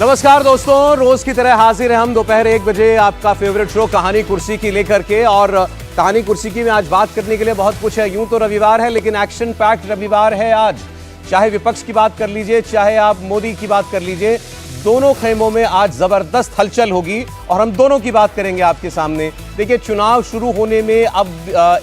नमस्कार दोस्तों, रोज की तरह हाजिर है हम दोपहर 1 बजे आपका फेवरेट शो कहानी कुर्सी की लेकर के। और कहानी कुर्सी की में आज बात करने के लिए बहुत कुछ है। यूं तो रविवार है लेकिन एक्शन पैक्ड रविवार है आज। चाहे विपक्ष की बात कर लीजिए, चाहे आप मोदी की बात कर लीजिए, दोनों खेमों में आज जबरदस्त हलचल होगी और हम दोनों की बात करेंगे आपके सामने। देखिए, चुनाव शुरू होने में अब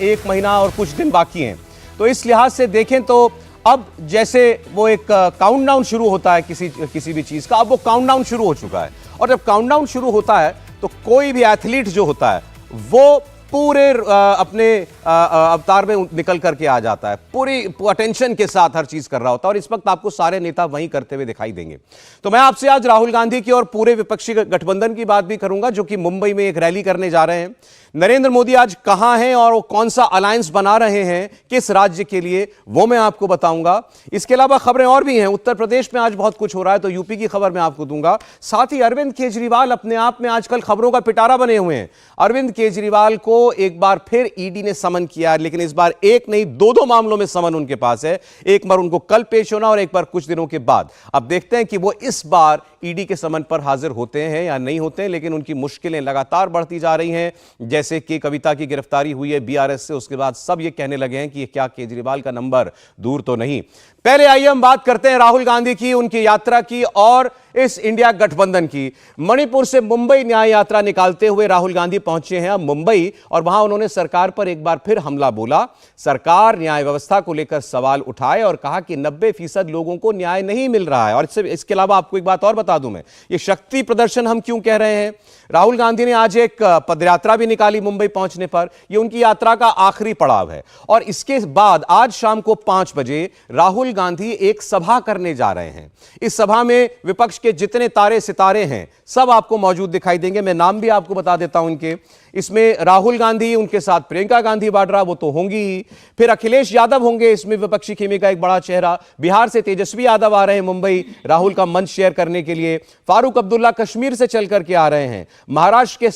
1 महीना और कुछ दिन बाकी हैं, तो इस लिहाज से देखें तो अब जैसे वो एक काउंटडाउन शुरू होता है किसी भी चीज का, अब वो काउंटडाउन शुरू हो चुका है। और जब काउंटडाउन शुरू होता है तो कोई भी एथलीट जो होता है वो पूरे अपने अवतार में निकल करके आ जाता है, पूरी अटेंशन के साथ हर चीज कर रहा होता है। और इस वक्त आपको सारे नेता वहीं करते हुए दिखाई देंगे। तो मैं आपसे आज राहुल गांधी की और पूरे विपक्षी गठबंधन की बात भी करूंगा, जो कि मुंबई में एक रैली करने जा रहे हैं। नरेंद्र मोदी आज कहां हैं और वो कौन सा अलायंस बना रहे हैं किस राज्य के लिए, वो मैं आपको बताऊंगा। इसके अलावा खबरें और भी हैं। उत्तर प्रदेश में आज बहुत कुछ हो रहा है, तो यूपी की खबर मैं आपको दूंगा। साथ ही अरविंद केजरीवाल अपने आप में आजकल खबरों का पिटारा बने हुए हैं। अरविंद केजरीवाल को एक बार फिर ईडी ने समन किया, लेकिन इस बार एक नहीं दो मामलों में समन उनके पास है। एक बार उनको कल पेश होना और एक बार कुछ दिनों के बाद। अब देखते हैं कि वो इस बार ईडी के समन पर हाजिर होते हैं या नहीं होते हैं, लेकिन उनकी मुश्किलें लगातार बढ़ती जा रही हैं। जैसे कि कविता की गिरफ्तारी हुई है बीआरएस से, उसके बाद सब ये कहने लगे हैं कि क्या केजरीवाल का नंबर दूर तो नहीं। पहले आइए हम बात करते हैं राहुल गांधी की, उनकी यात्रा की और इस इंडिया गठबंधन की। मणिपुर से मुंबई न्याय यात्रा निकालते हुए राहुल गांधी पहुंचे हैं अब मुंबई, और वहां उन्होंने सरकार पर एक बार फिर हमला बोला। सरकार न्याय व्यवस्था को लेकर सवाल उठाए और कहा कि 90% लोगों को न्याय नहीं मिल रहा है। और इसके अलावा आपको एक बात और बता दूं मैं, ये शक्ति प्रदर्शन हम क्यों कह रहे हैं। राहुल गांधी ने आज एक पदयात्रा भी निकाली मुंबई पहुंचने पर। यह उनकी यात्रा का आखिरी पड़ाव है। और इसके बाद आज शाम को 5 बजे राहुल गांधी एक सभा करने जा रहे हैं। इस सभा में विपक्ष के जितने तारे सितारे हैं सब आपको मौजूद दिखाई देंगे। मैं नाम भी आपको बता देता हूं इनके। इसमें राहुल गांधी, उनके साथ प्रियंका गांधी वाड्रा, वो तो होंगी ही। फिर अखिलेश यादव होंगे, इसमें विपक्षी खेमे का एक बड़ा चेहरा। बिहार से तेजस्वी यादव आ रहे हैं मुंबई राहुल का मंच शेयर करने के लिए। फारूक अब्दुल्ला कश्मीर से चल करके आ रहे हैं। महाराष्ट्र के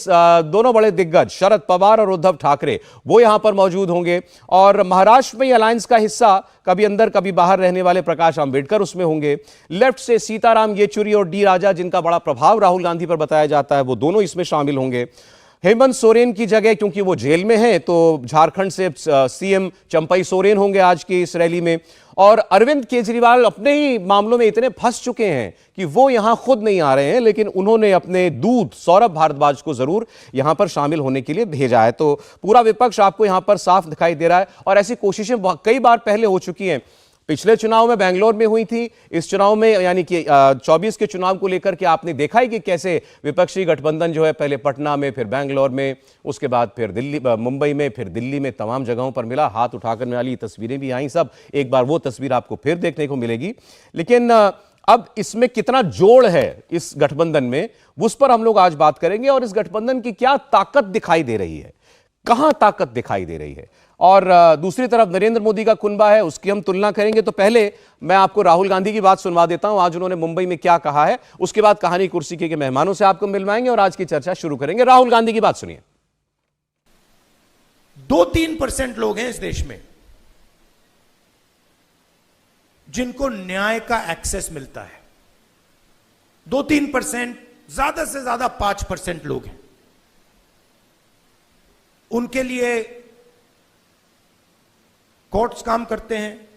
दोनों बड़े दिग्गज शरद पवार और उद्धव ठाकरे वो यहां पर मौजूद होंगे। और महाराष्ट्र में अलायंस का हिस्सा कभी अंदर कभी बाहर रहने वाले प्रकाश आंबेडकर उसमें होंगे। लेफ्ट से सीताराम येचुरी और डी राजा, जिनका बड़ा प्रभाव राहुल गांधी पर बताया जाता है, वो दोनों इसमें शामिल होंगे। हेमंत सोरेन की जगह, क्योंकि वो जेल में हैं, तो झारखंड से सीएम चंपई सोरेन होंगे आज की इस रैली में। और अरविंद केजरीवाल अपने ही मामलों में इतने फंस चुके हैं कि वो यहां खुद नहीं आ रहे हैं, लेकिन उन्होंने अपने दूत सौरभ भारद्वाज को जरूर यहां पर शामिल होने के लिए भेजा है। तो पूरा विपक्ष आपको यहां पर साफ दिखाई दे रहा है। और ऐसी कोशिशें कई बार पहले हो चुकी हैं। पिछले चुनाव में बेंगलोर में हुई थी, इस चुनाव में यानी कि 24 के चुनाव को लेकर के आपने देखा है कि कैसे विपक्षी गठबंधन जो है पहले पटना में, फिर बेंगलोर में, उसके बाद फिर दिल्ली, मुंबई में, फिर दिल्ली में, तमाम जगहों पर मिला। हाथ उठाकर वाली तस्वीरें भी आई सब। एक बार वो तस्वीर आपको फिर देखने को मिलेगी। लेकिन अब इसमें कितना जोड़ है इस गठबंधन में, उस पर हम लोग आज बात करेंगे। और इस गठबंधन की क्या ताकत दिखाई दे रही है, कहां ताकत दिखाई दे रही है। और दूसरी तरफ नरेंद्र मोदी का कुनबा है, उसकी हम तुलना करेंगे। तो पहले मैं आपको राहुल गांधी की बात सुनवा देता हूं, आज उन्होंने मुंबई में क्या कहा है। उसके बाद कहानी कुर्सी के मेहमानों से आपको मिलवाएंगे और आज की चर्चा शुरू करेंगे। राहुल गांधी की बात सुनिए। 2-3% लोग हैं इस देश में जिनको न्याय का एक्सेस मिलता है। 2-3%, ज्यादा से ज्यादा 5% लोग हैं। उनके लिए कोर्ट्स काम करते हैं,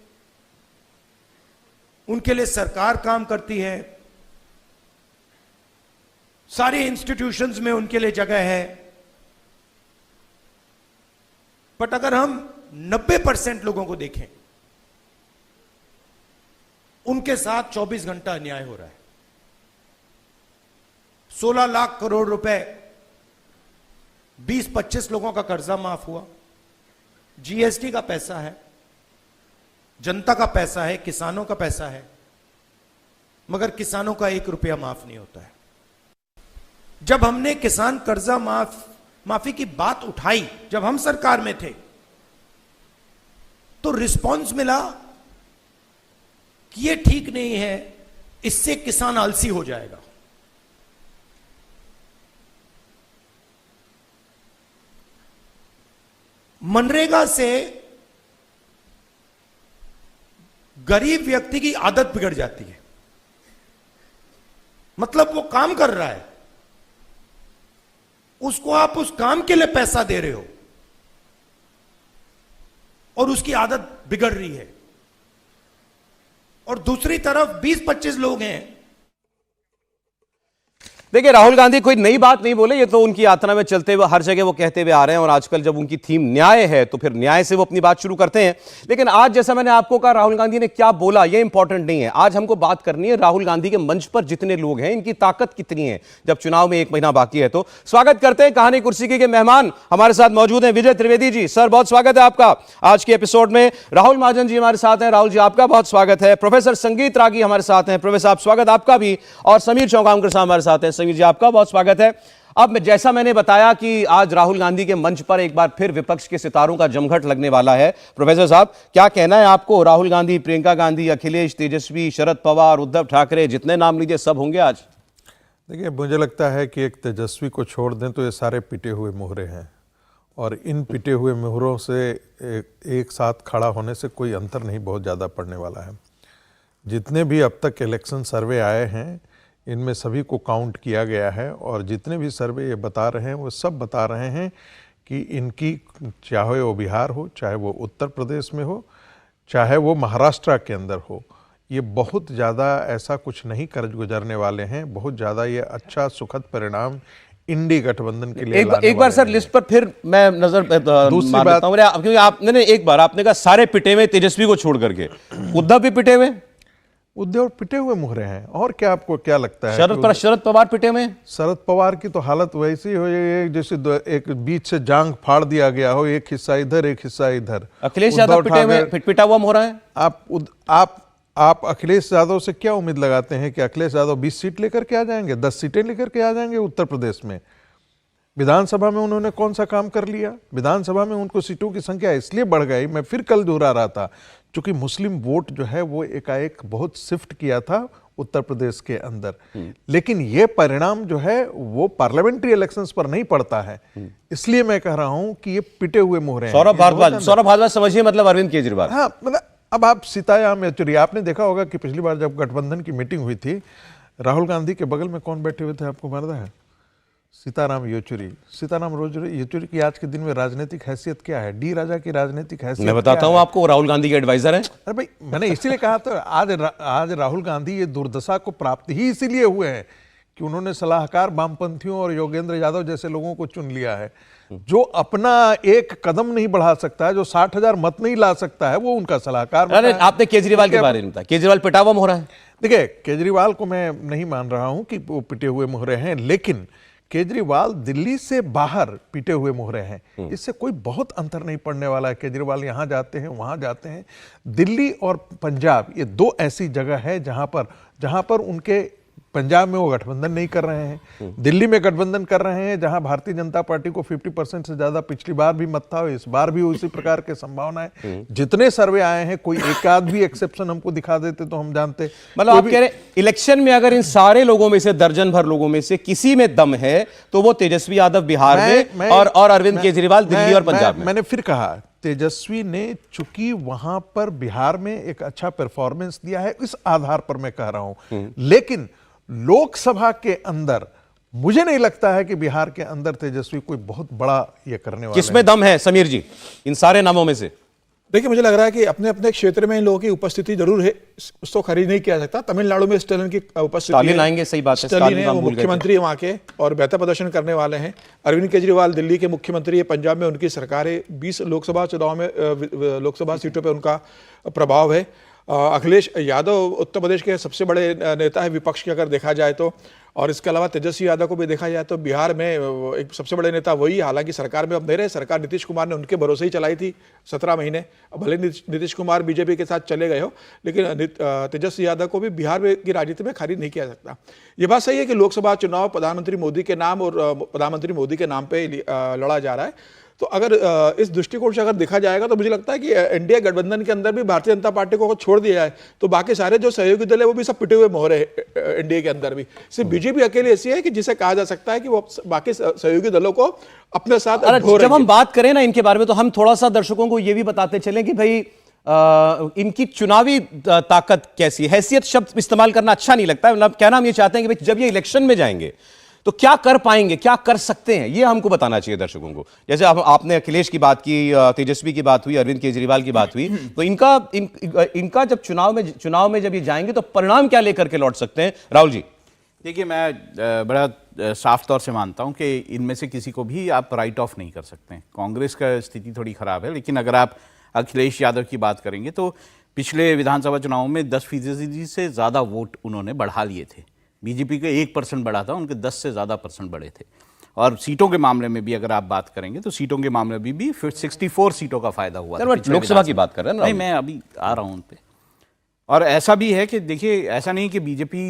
उनके लिए सरकार काम करती है, सारी इंस्टीट्यूशंस में उनके लिए जगह है। बट अगर हम 90% लोगों को देखें, उनके साथ 24 घंटा अन्याय हो रहा है। 16 लाख करोड़ रुपए 20-25 लोगों का कर्जा माफ हुआ। जीएसटी का पैसा है, जनता का पैसा है, किसानों का पैसा है, मगर किसानों का 1 रुपया माफ नहीं होता है। जब हमने किसान कर्जा माफी की बात उठाई, जब हम सरकार में थे, तो रिस्पांस मिला कि यह ठीक नहीं है, इससे किसान आलसी हो जाएगा। मनरेगा से गरीब व्यक्ति की आदत बिगड़ जाती है। मतलब वो काम कर रहा है, उसको आप उस काम के लिए पैसा दे रहे हो और उसकी आदत बिगड़ रही है। और दूसरी तरफ 20-25 लोग हैं। देखिए, राहुल गांधी कोई नई बात नहीं बोले, ये तो उनकी यात्रा में चलते हुए हर जगह वो कहते हुए आ रहे हैं, और आजकल जब उनकी थीम न्याय है तो फिर न्याय से वो अपनी बात शुरू करते हैं। लेकिन आज जैसा मैंने आपको कहा, राहुल गांधी ने क्या बोला ये इंपॉर्टेंट नहीं है। आज हमको बात करनी है राहुल गांधी के मंच पर जितने लोग हैं, इनकी ताकत कितनी है जब चुनाव में 1 महीना बाकी है। तो स्वागत करते हैं कहानी कुर्सी के मेहमान हमारे साथ मौजूद हैं, विजय त्रिवेदी जी। सर, बहुत स्वागत है आपका आज के एपिसोड में। राहुल महाजन जी हमारे साथ हैं। राहुल जी, आपका बहुत स्वागत है। प्रोफेसर संगीत रागी हमारे साथ हैं। प्रोफेसर साहब, स्वागत आपका भी। और समीर चौगांवकर साहब हमारे साथ हैं। समीर जी, आपका बहुत स्वागत है। अब जैसा मैंने बताया कि आज राहुल गांधी के मंच पर एक बार फिर विपक्ष के सितारों का जमघट लगने वाला है। प्रोफेसर साहब, क्या कहना है आपको? राहुल गांधी, प्रियंका गांधी, अखिलेश, तेजस्वी, शरद पवार, उद्धव ठाकरे, जितने नाम लीजिए सब होंगे आज। देखिए, मुझे लगता है कि एक तेजस्वी को छोड़ दें तो ये सारे पिटे हुए मोहरे हैं, और इन पिटे हुए मोहरों से एक साथ खड़ा होने से कोई अंतर नहीं बहुत ज़्यादा पड़ने वाला है। जितने भी अब तक इलेक्शन सर्वे आए हैं, इनमें सभी को काउंट किया गया है, और जितने भी सर्वे ये बता रहे हैं वो सब बता रहे हैं कि इनकी, चाहे वो बिहार हो, चाहे वो उत्तर प्रदेश में हो, चाहे वो महाराष्ट्र के अंदर हो, ये बहुत ज़्यादा ऐसा कुछ नहीं कर गुजरने वाले हैं। बहुत ज़्यादा ये अच्छा सुखद परिणाम इंडी गठबंधन के लिए एक बार सर लिस्ट पर फिर मैं नजर दूसरी बात, क्योंकि आपने एक बार आपने कहा सारे पिटे हुए, तेजस्वी को छोड़ करके उद्धव भी पिटे हुए, उद्धव पिटे हुए मुहरे हैं। और क्या आपको क्या लगता है? शरद पवार पिटे में? शरद पवार की तो हालत वैसी हो जैसे एक बीच से जांग फाड़ दिया गया हो, एक हिस्सा इधर एक हिस्सा इधर। अखिलेश यादव पिटे में, पिटा हुआ मोहरा है। आप अखिलेश यादव से क्या उम्मीद लगाते हैं कि अखिलेश यादव 20 सीट लेकर के आ जाएंगे, 10 सीटें लेकर के आ जाएंगे उत्तर प्रदेश में? विधानसभा में उन्होंने कौन सा काम कर लिया? विधानसभा में उनको सीटों की संख्या इसलिए बढ़ गई, मैं फिर कल दोहरा रहा था, क्योंकि मुस्लिम वोट जो है वो एकाएक बहुत शिफ्ट किया था उत्तर प्रदेश के अंदर। लेकिन ये परिणाम जो है वो पार्लियामेंट्री इलेक्शंस पर नहीं पड़ता है। इसलिए मैं कह रहा हूं कि ये पिटे हुए मोहरे हैं। सौरभ भारद्वाज समझिए, मतलब अरविंद केजरीवाल। हाँ, मतलब अब आप सीताराम येचुरी, आपने देखा होगा कि पिछली बार जब गठबंधन की मीटिंग हुई थी, राहुल गांधी के बगल में कौन बैठे हुए थे आपको मालूम है? सीताराम येचुरी। सीताराम येचुरी की आज के दिन में राजनीतिक हैसियत क्या है? डी राजा की राजनीतिक हैसियत मैं बताता हूं आपको, राहुल गांधी के एडवाइजर हैं। अरे भाई, मैंने इसीलिए कहा तो आज राहुल गांधी ये दुर्दशा को प्राप्त ही इसीलिए हुए हैं कि उन्होंने सलाहकार वामपंथियों और योगेंद्र यादव जैसे लोगों को चुन लिया है। जो अपना एक कदम नहीं बढ़ा सकता है, जो 60,000 मत नहीं ला सकता है, वो उनका सलाहकार। अरे आपने केजरीवाल के बारे में बताया, केजरीवाल पिटा हुआ मोहरा है। देखिए, केजरीवाल को मैं नहीं मान रहा हूं कि वो पिटे हुए मोहरे हैं, लेकिन केजरीवाल दिल्ली से बाहर पिटे हुए मोहरे हैं। इससे कोई बहुत अंतर नहीं पड़ने वाला है। केजरीवाल यहां जाते हैं, वहां जाते हैं। दिल्ली और पंजाब ये 2 ऐसी जगह है जहां पर उनके, पंजाब में वो गठबंधन नहीं कर रहे हैं, दिल्ली में गठबंधन कर रहे हैं, जहां भारतीय जनता पार्टी को 50% से ज्यादा पिछली बार भी मत था, इस बार भी उसी प्रकार के संभावना है। जितने सर्वे आए हैं, कोई एक आध भी एक्सेप्शन हमको दिखा देते तो हम जानते। मतलब आप कह रहे इलेक्शन में अगर इन सारे लोगों में से, दर्जन भर लोगों में से किसी में दम है तो वो तेजस्वी यादव बिहार में और अरविंद केजरीवाल दिल्ली और पंजाब में। मैंने फिर कहा, तेजस्वी ने चूंकि वहां पर बिहार में एक अच्छा परफॉर्मेंस दिया है, इस आधार पर मैं कह रहा हूं। लेकिन लोकसभा के अंदर मुझे नहीं लगता है कि बिहार के अंदर तेजस्वी कोई बहुत बड़ा ये करने वाला है। किसमें दम है समीर जी इन सारे नामों में से? देखिए, मुझे लग रहा है कि अपने अपने क्षेत्र में इन लोगों की उपस्थिति जरूर है, उसको खरीद नहीं किया सकता। तमिलनाडु में स्टालिन की उपस्थिति है, आएंगे, सही बात है, स्टालिन है, वो मुख्यमंत्री वहां के और बेहतर प्रदर्शन करने वाले हैं। अरविंद केजरीवाल दिल्ली के मुख्यमंत्री है, पंजाब में उनकी सरकार है, 20 लोकसभा चुनाव में लोकसभा सीटों पर उनका प्रभाव है। अखिलेश यादव उत्तर प्रदेश के सबसे बड़े नेता है विपक्ष के, अगर देखा जाए तो। और इसके अलावा तेजस्वी यादव को भी देखा जाए तो बिहार में एक सबसे बड़े नेता वही, हालांकि सरकार में अब नहीं रहे। सरकार नीतीश कुमार ने उनके भरोसे ही चलाई थी 17 महीने। भले नीतीश कुमार बीजेपी के साथ चले गए हो, लेकिन तेजस्वी यादव को भी बिहार में की राजनीति में खरीद नहीं किया सकता। ये बात सही है कि लोकसभा चुनाव प्रधानमंत्री मोदी के नाम और प्रधानमंत्री मोदी के नाम पर लड़ा जा रहा है। तो अगर इस दृष्टिकोण से अगर देखा जाएगा तो मुझे लगता है कि एनडीए गठबंधन के अंदर भी भारतीय जनता पार्टी को छोड़ दिया जाए तो बाकी सारे जो सहयोगी दल है वो भी सब पिटे हुए मोहरे हैं। एनडीए के अंदर भी सिर्फ बीजेपी अकेले ऐसी है कि जिसे कहा जा सकता है कि वो बाकी सहयोगी दलों को अपने साथ। जब हम बात करें ना इनके बारे में, तो हम थोड़ा सा दर्शकों को ये भी बताते चलें कि भाई इनकी चुनावी ताकत कैसी है? हैसियत शब्द इस्तेमाल करना अच्छा नहीं लगता है, मतलब कहना हम ये चाहते हैं कि भाई जब ये इलेक्शन में जाएंगे तो क्या कर पाएंगे, क्या कर सकते हैं, ये हमको बताना चाहिए दर्शकों को। जैसे आपने अखिलेश की बात की, तेजस्वी की बात हुई, अरविंद केजरीवाल की बात हुई, तो इनका जब चुनाव में जब ये जाएंगे तो परिणाम क्या लेकर के लौट सकते हैं? राहुल जी। देखिए, मैं बड़ा साफ तौर से मानता हूं कि इनमें से किसी को भी आप राइट ऑफ नहीं कर सकते हैं। कांग्रेस का स्थिति थोड़ी खराब है, लेकिन अगर आप अखिलेश यादव की बात करेंगे तो पिछले विधानसभा चुनाव में 10% से ज़्यादा वोट उन्होंने बढ़ा लिए थे। बीजेपी के 1% बढ़ा था, उनके 10 से ज़्यादा % बढ़े थे। और सीटों के मामले में भी अगर आप बात करेंगे तो सीटों के मामले में भी 64 सीटों का फायदा हुआ था। लोकसभा की बात कर रहे हैं ना? नहीं, मैं अभी आ रहा हूँ उन पे। और ऐसा भी है कि देखिए, ऐसा नहीं कि बीजेपी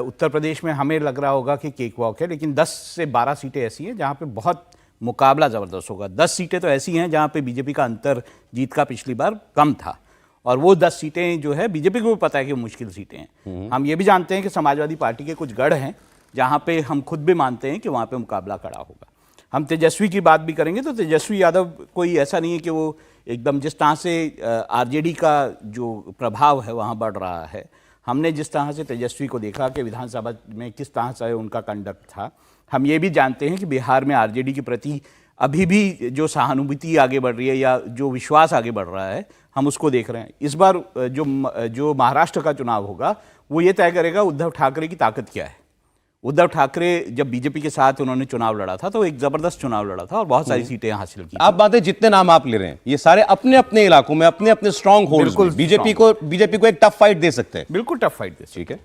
उत्तर प्रदेश में हमें लग रहा होगा कि केक वॉक है, लेकिन 10 से 12 सीटें ऐसी हैं जहाँ पे बहुत मुकाबला ज़बरदस्त होगा। 10 सीटें तो ऐसी हैं जहाँ पे बीजेपी का अंतर जीत का पिछली बार कम था, और वो 10 सीटें जो है बीजेपी को भी पता है कि वो मुश्किल सीटें हैं। हम ये भी जानते हैं कि समाजवादी पार्टी के कुछ गढ़ हैं जहाँ पे हम खुद भी मानते हैं कि वहाँ पे मुकाबला खड़ा होगा। हम तेजस्वी की बात भी करेंगे तो तेजस्वी यादव कोई ऐसा नहीं है कि वो एकदम, जिस तरह से आरजेडी का जो प्रभाव है वहाँ बढ़ रहा है, हमने जिस तरह से तेजस्वी को देखा कि विधानसभा में किस तरह से उनका कंडक्ट था, हम ये भी जानते हैं कि बिहार में आरजेडी के प्रति अभी भी जो सहानुभूति आगे बढ़ रही है या जो विश्वास आगे बढ़ रहा है, हम उसको देख रहे हैं। इस बार जो महाराष्ट्र का चुनाव होगा वो ये तय करेगा उद्धव ठाकरे की ताकत क्या है। उद्धव ठाकरे जब बीजेपी के साथ उन्होंने चुनाव लड़ा था तो एक जबरदस्त चुनाव लड़ा था और बहुत सारी सीटें हासिल की। आप बातें जितने नाम आप ले रहे हैं ये सारे अपने अपने इलाकों में अपने अपने स्ट्रांग होल्ड्स में बीजेपी को एक टफ फाइट दे सकते हैं। बिल्कुल टफ फाइट दे सकते हैं।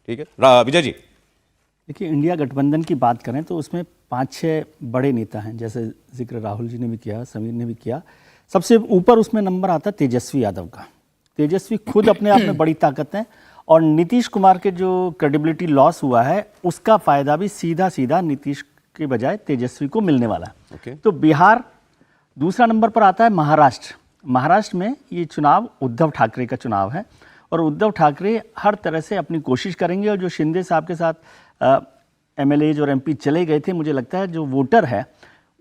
ठीक है विजय जी। देखिए, इंडिया गठबंधन की बात करें तो उसमें 5-6 बड़े नेता हैं, जैसे जिक्र राहुल जी ने भी किया, समीर ने भी किया। सबसे ऊपर उसमें नंबर आता है तेजस्वी यादव का। तेजस्वी खुद अपने आप में बड़ी ताकत है, और नीतीश कुमार के जो क्रेडिबिलिटी लॉस हुआ है उसका फायदा भी सीधा सीधा नीतीश के बजाय तेजस्वी को मिलने वाला है। तो बिहार दूसरा नंबर पर आता है। महाराष्ट्र में ये चुनाव उद्धव ठाकरे का चुनाव है, और उद्धव ठाकरे हर तरह से अपनी कोशिश करेंगे। और जो शिंदे साहब के साथ एमएलएज और एमपी चले गए थे, मुझे लगता है जो वोटर है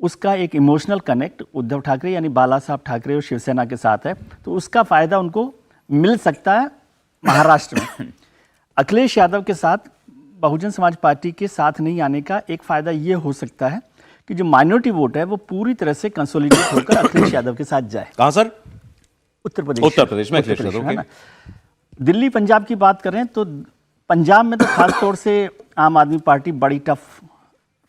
उसका एक इमोशनल कनेक्ट उद्धव ठाकरे यानी बाला साहब ठाकरे और शिवसेना के साथ है, तो उसका फायदा उनको मिल सकता है महाराष्ट्र में। अखिलेश यादव के साथ बहुजन समाज पार्टी के साथ नहीं आने का एक फायदा ये हो सकता है कि जो माइनॉरिटी वोट है वो पूरी तरह से कंसोलिडेट होकर अखिलेश यादव के साथ जाए। कहां सर? उत्तर प्रदेश में अखिलेश यादव, है ना। दिल्ली पंजाब की बात करें तो पंजाब में तो खास तौर से आम आदमी पार्टी बड़ी टफ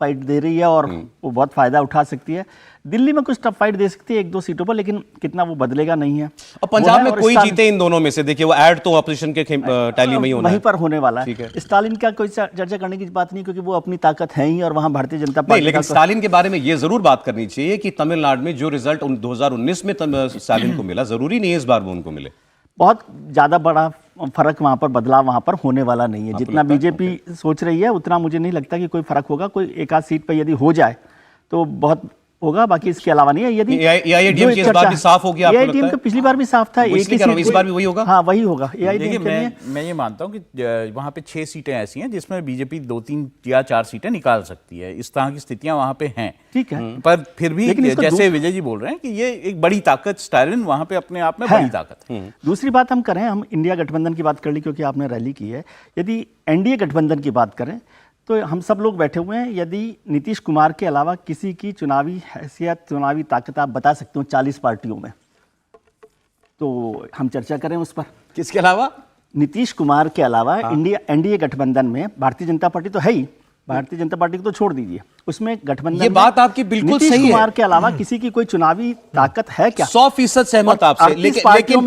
फाइट दे रही है और वो बहुत फायदा उठा सकती है। दिल्ली में कुछ टफ फाइट दे सकती है 1-2 सीटों पर, लेकिन कितना वो बदलेगा नहीं है। और पंजाब में कोई जीते इन दोनों में से, देखिए वो ऐड तो ऑपोजिशन के टैली में ही होना वहीं पर होने वाला है। स्टालिन का कोई चर्चा करने की बात नहीं, क्योंकि वो अपनी ताकत है ही और वहाँ भारतीय जनता पार्टी। लेकिन स्टालिन के बारे में ये जरूर बात करनी चाहिए कि तमिलनाडु में जो रिजल्ट 2019 में स्टालिन को मिला, जरूरी नहीं है इस बार वो उनको मिले। बहुत ज्यादा बड़ा फर्क वहां पर, बदलाव वहां पर होने वाला नहीं है। जितना बीजेपी सोच रही है उतना मुझे नहीं लगता कि कोई फर्क होगा। कोई एक आध सीट पर यदि हो जाए तो बहुत होगा, बाकी इसके अलावा नहीं है। यदि एआईएडीएम की इस बार भी साफ हो गया, आपको लगता है? तो पिछली बार भी साफ था, एक ही सीट, इस बार भी वही होगा। हाँ, वही होगा। देखिए, मैं ये मानता हूँ कि वहाँ पे 6 सीटें ऐसी हैं जिसमें बीजेपी 2-3 या 4 सीटें निकाल सकती है। इस तरह की स्थितियां वहाँ पे हैं। ठीक है, पर फिर भी जैसे विजय जी बोल रहे हैं कि ये एक बड़ी ताकत, स्टालिन वहाँ पे अपने आप में बड़ी ताकत है। दूसरी बात हम करें, हम इंडिया गठबंधन की बात कर ली क्योंकि आपने रैली की है। यदि एनडीए गठबंधन की बात करें तो हम सब लोग बैठे हुए हैं। यदि नीतीश कुमार के अलावा किसी की चुनावी हैसियत, चुनावी ताकत आप बता सकते हो 40 पार्टियों में, तो हम चर्चा करें उस पर। किसके अलावा? नीतीश कुमार के अलावा इंडिया एनडीए गठबंधन में भारतीय जनता पार्टी तो है ही, भारतीय जनता पार्टी को तो छोड़ दीजिए, उसमें गठबंधन, ये बात आपकी बिल्कुल सही है। नीतीश कुमार के अलावा किसी की कोई चुनावी ताकत है क्या? 100% सहमत आपसे, लेकिन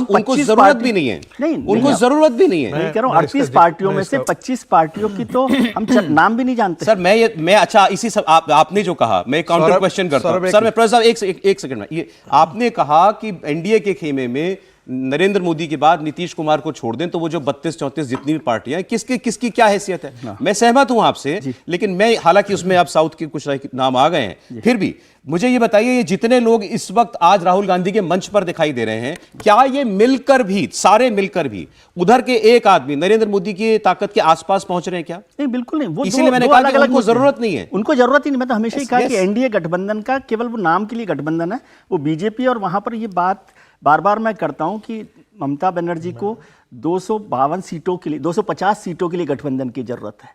उनको जरूरत भी नहीं है। उनको जरूरत भी नहीं है। मैं कह रहा हूं 38 पार्टियों में से 25 पार्टियों की तो हम नाम भी नहीं जानते। सर मैं अच्छा, इसी सब आपने जो कहा, मैं काउंटर क्वेश्चन करता हूं। सर मैं प्रसाद एक सेकंड में, ये आपने कहा कि एनडीए के खेमे में नरेंद्र मोदी के बाद नीतीश कुमार को छोड़ दें तो वो जो 32-34 जितनी भी पार्टियां हैं, किसकी क्या हैसियत है? मैं सहमत हूं आपसे, लेकिन मैं, हालांकि उसमें अब साउथ के कुछ नाम आ गए हैं, फिर भी मुझे ये बताइए, ये जितने लोग इस वक्त आज राहुल गांधी के मंच पर दिखाई दे रहे हैं, क्या ये मिलकर भी, सारे मिलकर भी उधर के एक आदमी नरेंद्र मोदी की ताकत के आसपास पहुंच रहे हैं क्या? नहीं, बिल्कुल नहीं। वो इसीलिए मैंने कहा कि उनको जरूरत नहीं है। उनको जरूरत ही नहीं। मैं तो हमेशा ही कहा कि एनडीए गठबंधन का केवल वो नाम के लिए गठबंधन है। वो बीजेपी और वहां पर ये बात बार बार मैं करता हूं कि ममता बनर्जी को 252 सीटों के लिए, 250 सीटों के लिए गठबंधन की जरूरत है।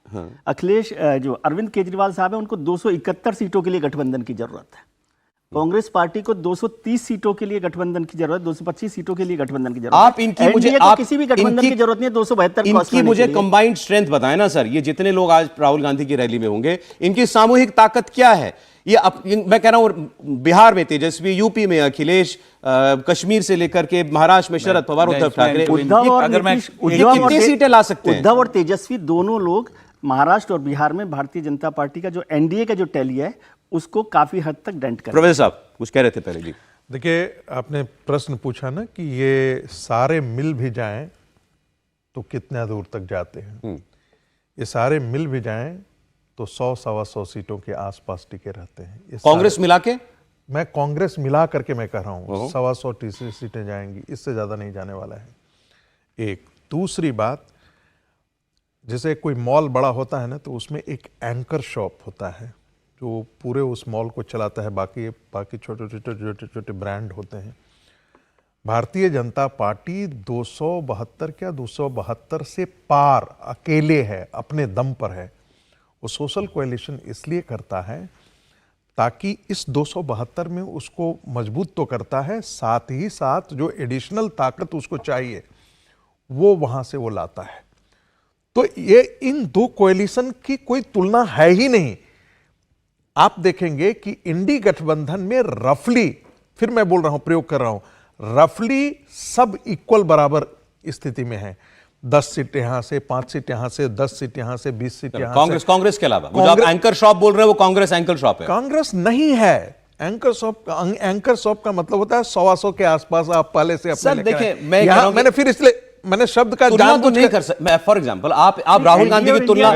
अखिलेश जो अरविंद केजरीवाल साहब है, उनको 271 सीटों के लिए गठबंधन की जरूरत है। कांग्रेस पार्टी को 230 सीटों के लिए गठबंधन की जरूरत, 225 सीटों के लिए गठबंधन की जरूरत। आप इनकी मुझे NDA को किसी भी गठबंधन की जरूरत नहीं है 272 इनकी मुझे कंबाइंड स्ट्रेंथ बताएं ना सर, ये जितने लोग आज राहुल गांधी की रैली में होंगे, इनकी सामूहिक ताकत क्या है? मैं कह रहा हूं बिहार में तेजस्वी, यूपी में अखिलेश, कश्मीर से लेकर के महाराष्ट्र में शरद पवार, उद्धव ठाकरे, कितनी सीटें ला सकते हैं? उद्धव और तेजस्वी दोनों लोग महाराष्ट्र और बिहार में भारतीय जनता पार्टी का जो एनडीए का जो टैली है उसको काफी हद तक डेंट कर। प्रोफेसर साहब कुछ कह रहे थे पहले जी। देखिए, आपने प्रश्न पूछा ना कि ये सारे मिल भी जाएं तो कितना दूर तक जाते हैं। ये सारे मिल भी जाएं तो 100-125 सीटों के आसपास टिके रहते हैं। कांग्रेस मिला के, मैं कांग्रेस मिला करके मैं कह रहा हूं 125 सीटें जाएंगी, इससे ज्यादा नहीं जाने वाला है। एक दूसरी बात, जैसे कोई मॉल बड़ा होता है ना, तो उसमें एक एंकर शॉप होता है जो पूरे उस मॉल को चलाता है, बाकी छोटे छोटे ब्रांड होते हैं। भारतीय जनता पार्टी 272 से पार अकेले है, अपने दम पर है। वो सोशल कोएलिशन इसलिए करता है ताकि इस 272 में उसको मजबूत तो करता है, साथ ही साथ जो एडिशनल ताकत उसको चाहिए वो वहां से वो लाता है। तो ये इन दो कोएलिशन की कोई तुलना है ही नहीं। आप देखेंगे कि इंडी गठबंधन में रफली, फिर मैं बोल रहा हूं, प्रयोग कर रहा हूं, रफली सब इक्वल बराबर स्थिति में है। 10 सीट यहां से, 5 सीट यहां से, 10 सीट यहां से, 20 सीट यहां से। कांग्रेस के अलावा जो आप एंकर शॉप बोल रहे हैं वो कांग्रेस एंकर शॉप है? कांग्रेस नहीं है एंकर शॉप का मतलब होता है 100 के आसपास आप पहले से अपने। सर देखिए, मैंने फिर इसलिए मैंने शब्द का जान तो नहीं कर सकता। फॉर एग्जांपल आप राहुल गांधी की तुलना,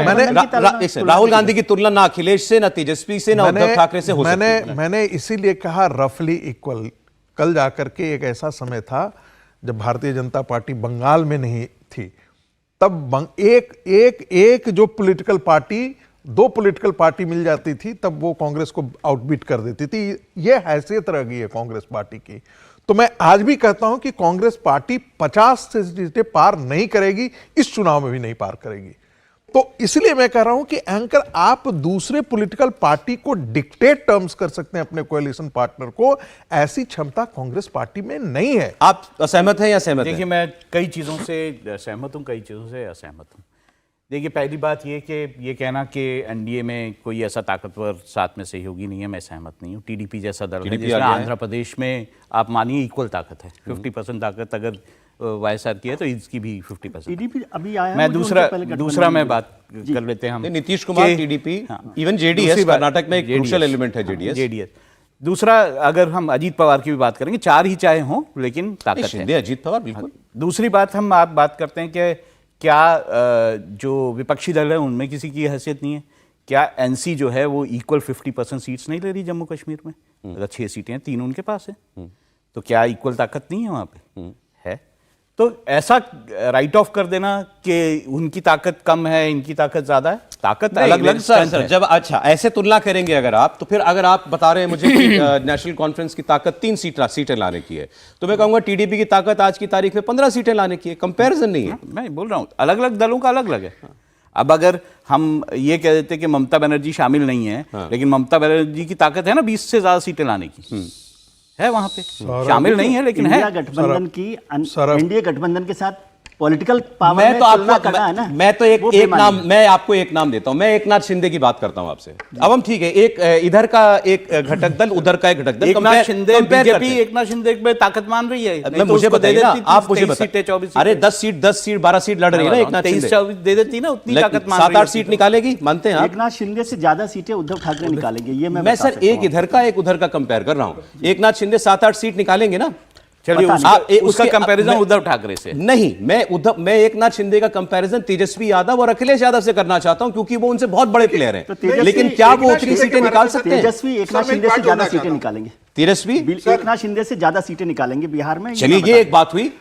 राहुल गांधी की तुलना ना अखिलेश से, ना तेजस्वी से, ना उद्धव ठाकरे से हो सकती है। मैंने इसीलिए कहा रफली इक्वल। कल जाकर के एक ऐसा समय था जब भारतीय जनता पार्टी बंगाल में नहीं थी, तब एक जो पॉलिटिकल पार्टी, 2 पॉलिटिकल पार्टी मिल जाती थी, तब वो कांग्रेस को आउटबीट कर देती थी। ये हैसियत रह गई है कांग्रेस पार्टी की। तो मैं आज भी कहता हूं कि कांग्रेस पार्टी 50 से सीटें पार नहीं करेगी, इस चुनाव में भी नहीं पार करेगी। तो इसलिए मैं कह रहा हूं कि एंकर, आप दूसरे पॉलिटिकल पार्टी को डिक्टेट टर्म्स कर सकते हैं अपने कोएलिशन पार्टनर को, ऐसी क्षमता कांग्रेस पार्टी में नहीं है। आप असहमत हैं या सहमत हैं? देखिए, मैं कई चीज़ों से सहमत हूँ, कई चीज़ों से असहमत हूँ। देखिए, पहली बात ये कि ये कहना कि एनडीए में कोई ऐसा ताकतवर साथ में सहयोगी नहीं है, मैं सहमत नहीं हूँ। टीडीपी जैसा दल है, जिसमें आंध्र प्रदेश में आप मानिए इक्वल ताकत है, 50% ताकत अगर वाईएसआर की है तो इसकी भी 50%। टीडीपी अभी आया है। मैं दूसरा मैं बात कर लेते हैं हम। Nitish Kumar, TDP, even JDS, Karnataka में एक क्रूशियल एलिमेंट है जेडीएस। दूसरा, अगर हम अजीत पवार की भी बात करेंगे, 4 ही चाहे हों लेकिन ताकत है। अजीत पवार बिल्कुल। दूसरी बात, हम आप बात करते हैं कि क्या जो विपक्षी दल है उनमें किसी की हैसियत नहीं है? क्या एनसी जो है वो इक्वल 50% सीट्स नहीं ले रही जम्मू कश्मीर में? अगर 6 सीटें हैं, 3 उनके पास है, तो क्या इक्वल ताकत नहीं है वहाँ पे? है। तो ऐसा राइट ऑफ कर देना कि उनकी ताकत कम है, इनकी ताकत ज्यादा है, ताकत अलग अलग। सर जब अच्छा ऐसे तुलना करेंगे अगर आप, तो फिर अगर आप बता रहे हैं मुझे कि नेशनल कॉन्फ्रेंस की ताकत 3 सीटें लाने की है, तो मैं कहूंगा टीडीपी की ताकत आज की तारीख में 15 सीटें लाने की है। कंपैरिजन नहीं है। मैं बोल रहा हूँ अलग अलग दलों का अलग अलग है। अब अगर हम ये कह देते कि ममता बनर्जी शामिल नहीं है, लेकिन ममता बनर्जी की ताकत है ना 20 से ज्यादा सीटें लाने की, है वहां पे, शामिल नहीं है लेकिन है। गठबंधन की एनडीए गठबंधन के साथ पॉलिटिकल पावर मैं तो आपको करना है ना। मैं तो एक नाम, मैं आपको एक नाम देता हूं। मैं एकनाथ शिंदे की बात करता हूं आपसे। अब हम ठीक है, एक इधर का एक घटक दल, उधर का एक घटक दल। एकनाथ शिंदे, बीजेपी एकनाथ शिंदे में ताकत मान रही है। मैं मुझे बताइए ना, आप मुझे बताइए। अरे 10 सीट 12 सीट लड़ रही है ना एकनाथ शिंदे। 23-24 दे देती ना, उतनी ताकत मान रही है। 7-8 सीट निकालेगी, मानते हैं आप? एकनाथ शिंदे से ज्यादा सीटें उद्धव ठाकरे निकालेंगे, ये मैं सर एक इधर का एक उधर का कंपेयर कर रहा हूं। एकनाथ शिंदे 7-8 सीट निकालेंगे ना। चलिए, उसका कंपैरिजन उद्धव ठाकरे से नहीं, मैं एकनाथ शिंदे का कंपैरिजन तेजस्वी यादव और अखिलेश यादव से करना चाहता हूं, क्योंकि वो उनसे बहुत बड़े प्लेयर हैं। लेकिन क्या वो उतनी सीटें निकाल सकते हैं? तेजस्वी एकनाथ शिंदे से ज्यादा सीटें निकालेंगे। तेजस्वी एकनाथ शिंदे से ज्यादा सीटें निकालेंगे बिहार में। चलिए, ये एक बात हुई।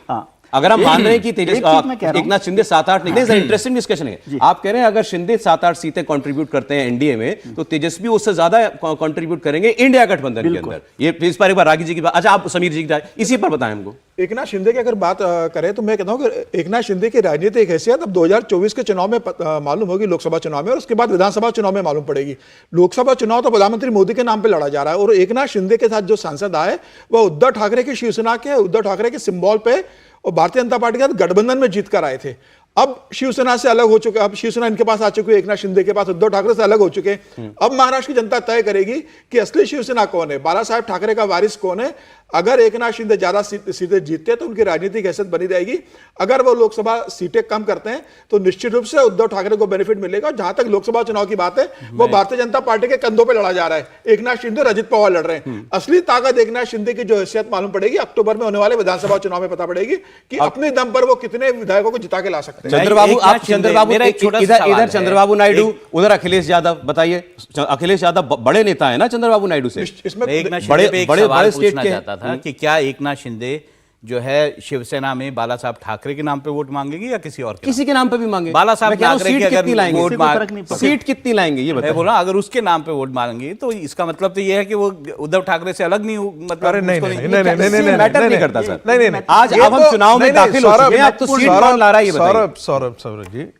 अगर हम मान रहे हैं कि एक चीज मैं कह रहा हूं। एकनाथ शिंदे 7-8 नहीं, इंटरेस्टिंग डिस्कशन है। आप कह रहे हैं अगर शिंदे 7-8 सीटें कंट्रीब्यूट करते हैं एनडीए में, तो तेजस्वी उससे ज्यादा कंट्रीब्यूट करेंगे इंडिया गठबंधन के अंदर। ये इस पर एक बार रागी जी की बात, अच्छा आप समीर जी की राय इसी पर बताएं हमको। एकनाथ शिंदे की अगर बात करें तो मैं कहता हूं कि एकनाथ शिंदे की राजनीतिक हैसियत अब 2024 के चुनाव में मालूम होगी, लोकसभा चुनाव में, और उसके बाद विधानसभा चुनाव में मालूम पड़ेगी। लोकसभा चुनाव तो प्रधानमंत्री मोदी के नाम पे लड़ा जा रहा है, और एकनाथ शिंदे के साथ जो सांसद आए वह उद्धव ठाकरे की शिवसेना के, उद्धव ठाकरे के सिंबल पे और भारतीय जनता पार्टी के साथ गठबंधन में जीत कर आए थे। अब शिवसेना से अलग हो चुके, अब शिवसेना इनके पास आ चुकी है, एकनाथ शिंदे के पास, उद्धव ठाकरे से अलग हो चुके हैं। अब महाराष्ट्र की जनता तय करेगी कि असली शिवसेना कौन है, बाला साहेब ठाकरे का वारिस कौन है। अगर एकनाथ शिंदे ज्यादा सीटें जीतते हैं तो उनकी राजनीतिक हैसियत बनी रहेगी। अगर वो लोकसभा सीटें कम करते हैं तो निश्चित रूप से उद्धव ठाकरे को बेनिफिट मिलेगा। जहां तक लोकसभा चुनाव की बात है, वो भारतीय जनता पार्टी के कंधों पर लड़ा जा रहा है। एकनाथ शिंदे और अजित पवार लड़ रहे हैं। असली ताकत एकनाथ शिंदे की जो हैसियत मालूम पड़ेगी अक्टूबर में होने वाले विधानसभा चुनाव में पता पड़ेगी कि अपने दम पर वो कितने विधायकों को जिता के ला सकते हैं। चंद्रबाबू, आप चंद्रबाबू इधर चंद्रबाबू नायडू, उधर अखिलेश यादव, बताइए। अखिलेश यादव बड़े नेता है ना चंद्रबाबू नायडू से। इसमें एकनाथ शिंदे बड़े- पे एक बड़े- सवाल बड़े स्टेट पूछना के- चाहता था कि क्या एकनाथ शिंदे जो है शिवसेना में बाला साहब ठाकरे के नाम पे वोट मांगेंगे या किसी और के किसी के नाम पे भी मांगे। बाला साहब मैं कह रहा हूं, ठाकरे सीट के अगर कितनी लाएंगे? वोट इससे कोई फर्क नहीं पड़ता। सीट कितनी लाएंगे ये मैं बताइए। बोल रहा हूं, अगर उसके नाम पे वोट मांगेंगे तो इसका मतलब तो ये है कि वो उद्धव ठाकरे से अलग नहीं मतलब अरे नहीं उसको नहीं नहीं- नहीं नहीं नहीं इससे नहीं मैटर नहीं नहीं करता सर। नहीं नहीं आज अब हम चुनाव में दाखिल हो चुके हैं, अब तो सीट कौन ला रहा है ये बताइए। सौरभ जी,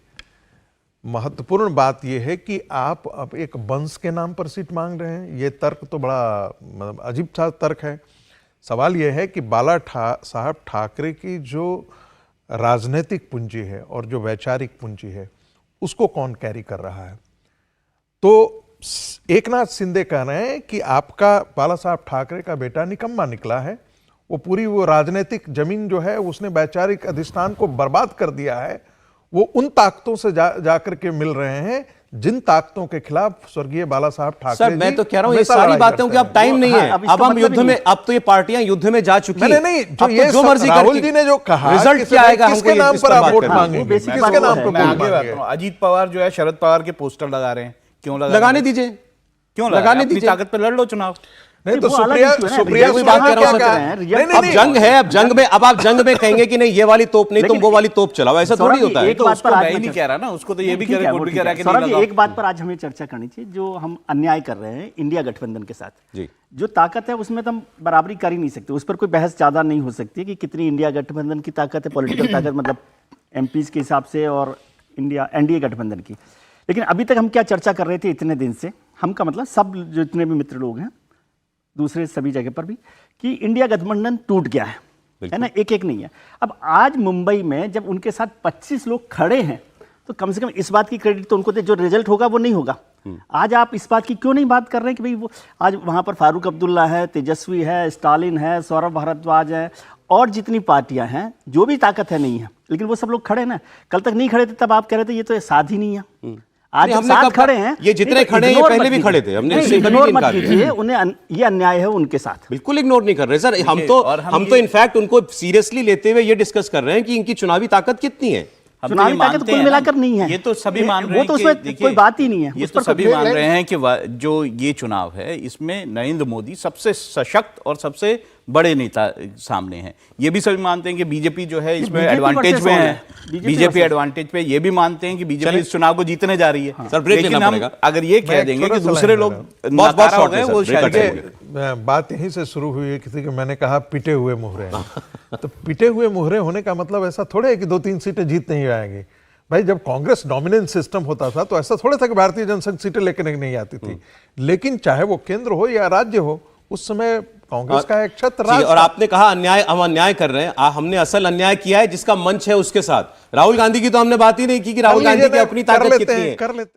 महत्वपूर्ण बात यह है कि आप अब एक वंश के नाम पर सीट मांग रहे हैं। ये तर्क तो बड़ा मतलब अजीब सा तर्क है। सवाल यह है कि साहब ठाकरे की जो राजनीतिक पूंजी है और जो वैचारिक पूंजी है उसको कौन कैरी कर रहा है। तो एकनाथ शिंदे कह रहे हैं कि आपका बाला साहब ठाकरे का बेटा निकम्मा निकला है, वो पूरी वो राजनीतिक जमीन जो है उसने वैचारिक अधिष्ठान को बर्बाद कर दिया है। वो उन ताकतों से जाकर के मिल रहे हैं जिन ताकतों के खिलाफ स्वर्गीय बाला साहब ठाकरे सर मैं जी तो कह रहा हूं ये हमेशा सारी लड़ाई बातों करते की अब हैं। टाइम नहीं है। अब इसका अब हम मतलब युद्ध ही में, नहीं। अब तो ये पार्टियां युद्ध में जा चुकी नहीं नहीं अब जो तो ये जो मर्जी राहुल जी ने जो कहा रिजल्ट कि क्या आएगा किसके हमको नाम इस पर पर आप बात वोट करना है। मांगेंगे, वो बेसिक किसके बात नाम है। पर मैं वोट आगे बात मांगेंगे। करूं, अजीत पवार जो है शरद पवार के पोस्टर लगा रहे हैं, क्यों लगा लगाने रहे हैं? दीजिए, क्यों लगा लगाने रहे हैं? अपनी दीजिए। ताकत पे लड़ लो चुनाव। नहीं तो वो अलग सुप्रिया issue है ना, सुप्रिया रिजल्ट सुले बात ने कर क्या सकते कहा? हैं, रिजल्ट नहीं, नहीं, अब नहीं, जंग है, अब जंग में, अब आप जंग में कहेंगे कि नहीं ये वाली तोप नहीं, तुम लेकिन वो वाली तोप चलाओ, ऐसा थोड़ी सौरभ जी, होता है। एक तो बात उसको पर आज मैं ही मैं नहीं चर्चा- कह रहा ना, उसको तो ये भी ठीक कह है, रहे, वो कोई भी ठीक कह रहा है। है कि सौरभ नहीं जी, लगाओ। एक बात पर आज हमें चर्चा करनी चाहिए, जो हम अन्याय कर रहे हैं इंडिया गठबंधन के साथ। जी। जो ताकत है उसमें तो हम बराबरी कर ही नहीं सकते, उस पर कोई बहस ज्यादा नहीं हो सकती कि कितनी इंडिया गठबंधन की ताकत है, पॉलिटिकल ताकत मतलब एमपीज के हिसाब से, और इंडिया एनडीए गठबंधन की। लेकिन अभी तक हम क्या चर्चा कर रहे थे इतने दिन से, हम का मतलब सब जितने भी मित्र लोग हैं दूसरे सभी जगह पर भी, कि इंडिया गठबंधन टूट गया है ना, एक एक नहीं है। अब आज मुंबई में जब उनके साथ 25 लोग खड़े हैं तो कम से कम इस बात की क्रेडिट तो उनको दे, जो रिजल्ट होगा वो नहीं होगा। आज आप इस बात की क्यों नहीं बात कर रहे हैं कि भाई वो आज वहां पर फारूक अब्दुल्ला है, तेजस्वी है, स्टालिन है, सौरभ भारद्वाज है, और जितनी पार्टियां हैं, जो भी ताकत है नहीं है, लेकिन वो सब लोग खड़े ना। कल तक नहीं खड़े थे, तब आप कह रहे थे ये तो साथ ही नहीं है। आज नहीं, जब हमने साथ कब- खड़े हैं, ये जितने नहीं तो खड़े हैं, ये ignore पहले मत भी कीजिए। खड़े थे, हमने नहीं, इससे कभी ignore नहीं मत इनकार किया। कीजिए, उन्हें ये अन्याय है उनके साथ। बिल्कुल इग्नोर नहीं कर रहे सर, हम देखिए, तो और हम तो इनफैक्ट उनको सीरियसली लेते हुए ये डिस्कस कर रहे हैं कि इनकी चुनावी ताकत कितनी है। हम तो चुनावी ये ताकत मानते कुल हैं मिलाकर ना, नहीं है। ये तो सभी मान वो रहे हैं तो कि उसमें देखिए, कोई बात ही नहीं है। ये उस तो पर सभी कोई- मान रहे हैं कि जो ये चुनाव है इसमें नरेंद्र मोदी सबसे सशक्त और सबसे बड़े नेता सामने हैं। ये भी सभी मानते हैं कि बीजेपी जो है इसमें BJP एडवांटेज versus में all है, है। बीजेपी versus- एडवांटेज पे। ये भी मानते हैं कि बीजेपी इस चुनाव को जीतने जा रही है। सर, ब्रेक लेकिन लेना हम पड़ेगा। अगर ये मैं कह एक देंगे छोटा कि सा दूसरे लाइन लोग दे बहुत नाकारा हो short है गए, सर, वो ब्रेक शायद का टाइम है। बात यहीं से शुरू हुई है किसी के, मैंने कहा पिटे हुए मुहरे हैं। तो पिटे हुए मुहरे होने का मतलब ऐसा थोड़े है कि 2-3 सीटें जीत नहीं आएंगी। भाई जब कांग्रेस डोमिनेंस सिस्टम होता था तो ऐसा थोड़ा था कि भारतीय जनसंघ सीटें लेकर नहीं आती थी। लेकिन चाहे वो केंद्र हो या राज्य हो, उस समय कांग्रेस का एक छत्र जी, राज और था। आपने कहा अन्याय, हम अन्याय कर रहे हैं। हमने असल अन्याय किया है जिसका मंच है उसके साथ। राहुल गांधी की तो हमने बात ही नहीं की कि राहुल कर लीजिए गांधी की ना, अपनी कर ताकत लेते कितनी हैं, है। कर लेते हैं।